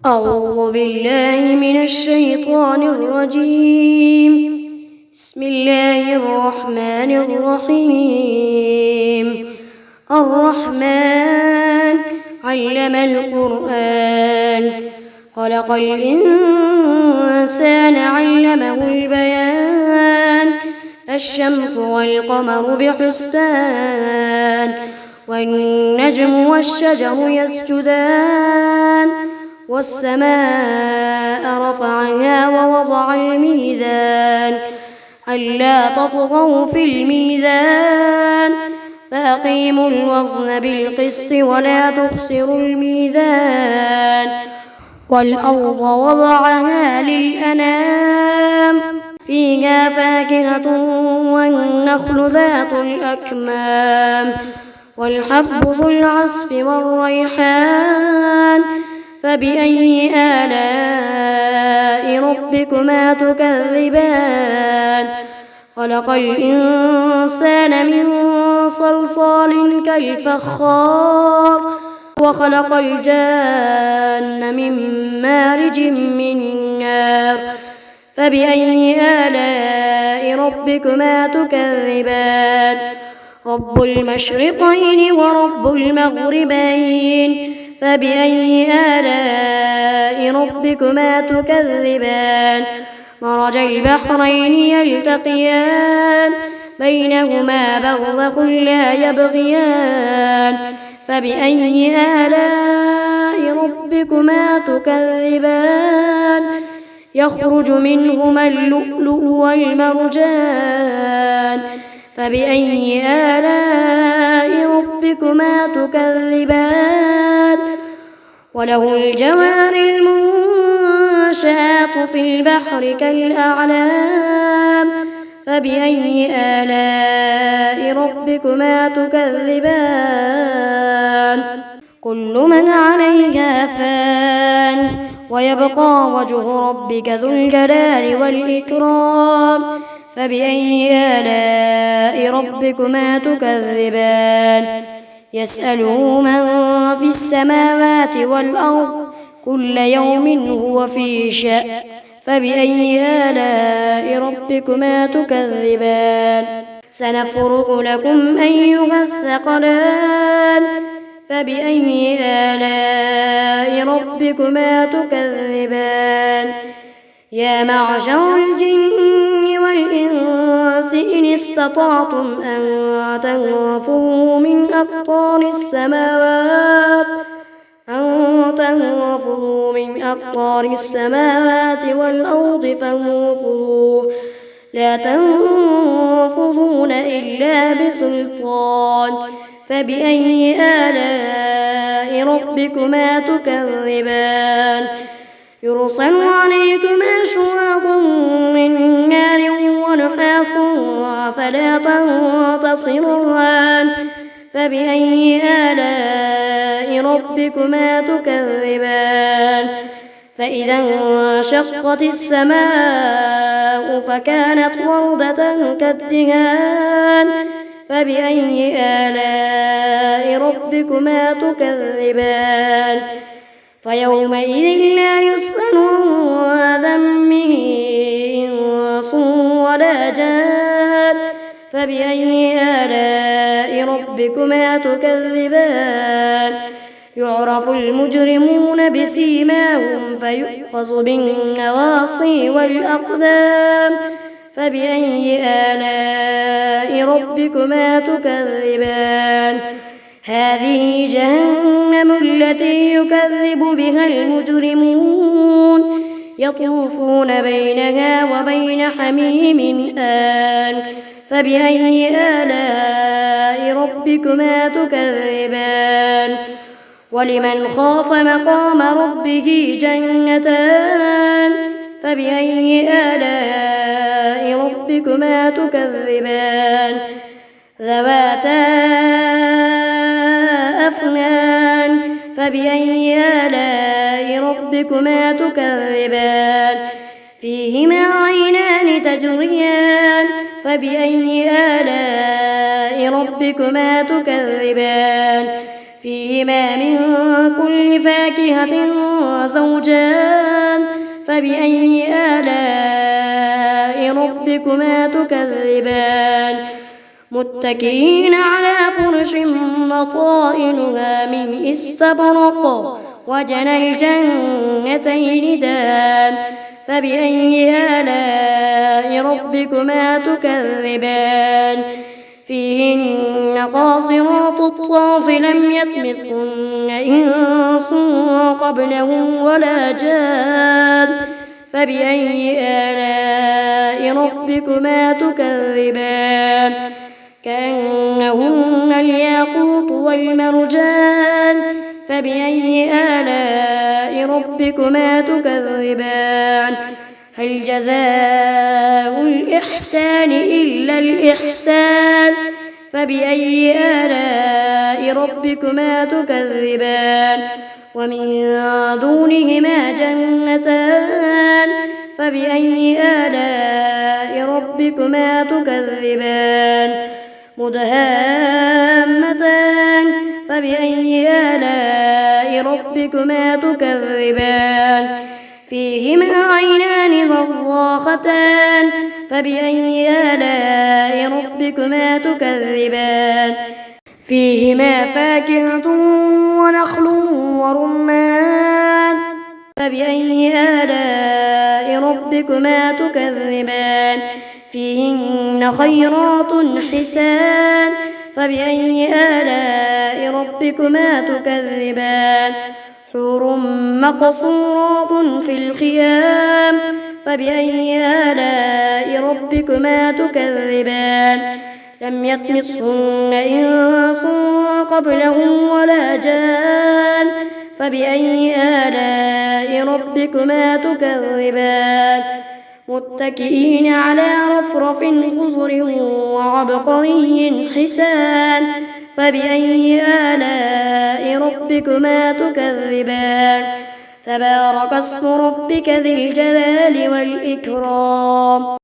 أعوذ بالله من الشيطان الرجيم. بسم الله الرحمن الرحيم. الرحمن علم القرآن، خلق الإنسان علمه البيان. الشمس والقمر بحسبان، والنجم والشجر يسجدان. والسماء رفعها ووضع الميزان، ألا تطغوا في الميزان، فأقيموا الوزن بالقسط ولا تخسروا الميزان. والأرض وضعها للأنام، فيها فاكهة والنخل ذات الأكمام، والحب ذو العصف والريحان. فبأي آلاء ربكما تكذبان؟ خلق الإنسان من صلصال كالفخار، وخلق الجان من مارج من نار. فبأي آلاء ربكما تكذبان؟ رب المشرقين ورب المغربين. فبأي آلاء ربكما تكذبان؟ مرج البحرين يلتقيان، بينهما برزخ لا يبغيان. فبأي آلاء ربكما تكذبان؟ يخرج منهما اللؤلؤ والمرجان. فبأي آلاء ربكما تكذبان؟ وله الجوار المنشآت في البحر كالأعلام. فبأي آلاء ربكما تكذبان؟ كل من عليها فان، ويبقى وجه ربك ذو الجلال والإكرام. فبأي آلاء ربكما تكذبان؟ يسأله من في السماوات والأرض، كل يوم هو في شأن. فبأي آلاء ربكما تكذبان؟ سنفرغ لكم أيها الثقلان. فبأي آلاء ربكما تكذبان؟ يا معشر الجن والإنس إن استطعتم أن تنفذوا من أقطار السماوات والأرض فانفذوا، لا تنفذون إلا بسلطان. فبأي آلاء ربكما تكذبان؟ يرسل عليكما شواظ من نار ونحاس فلا تنتصران. فبأي آلاء ربكما تكذبان؟ فإذا انشقت السماء فكانت وردة كالدهان. فبأي آلاء ربكما تكذبان؟ فيومئذ لا يسأل عن ذنبه إنس ولا جان. فبأي آلاء ربكما تكذبان؟ يعرف المجرمون بسيماهم فيؤخذ بالنواصي والأقدام. فبأي آلاء ربكما تكذبان؟ هذه جهنم التي يكذب بها المجرمون، يطوفون بينها وبين حميم آن. فبأي آلاء ربكما تكذبان؟ ولمن خاف مقام ربه جنتان. فبأي آلاء ربكما تكذبان؟ ذواتا أفنان. فبأي آلاء ربكما تكذبان؟ فيهما عينان تجريان. فبأي آلاء ربكما تكذبان؟ فيهما من كل فاكهة زوجان فبأي آلاء ربكما تكذبان متكئين على فرش بطائنها من استبرق وجنى الجنتين دان فبأي آلاء ربكما تكذبان فيهن قاصرات الطرف لم يطمثهن إنس قبلهم ولا جان فبأي آلاء ربكما تكذبان كأنهن الياقوت والمرجان فبأي آلاء ربكما تكذبان هل جزاء الإحسان إلا الإحسان فبأي آلاء ربكما تكذبان ومن دونهما جنتان فبأي آلاء ربكما تكذبان مدهامتان فبأي آلاء ربكما تكذبان فيهما عينان نضاختان فبأي آلاء ربكما تكذبان فيهما فاكهة ونخل ورمان فبأي آلاء ربكما تكذبان فيهن خيرات حسان فبأي آلاء ربكما تكذبان حور مقصورات في الخيام فبأي آلاء ربكما تكذبان لم يطمثهن إنس قبلهم ولا جان فبأي آلاء ربكما تكذبان متكئين على رفرف خضر وعبقري حسان فبأي آلاء ربكما تكذبان تبارك اسم ربك ذي الجلال والإكرام.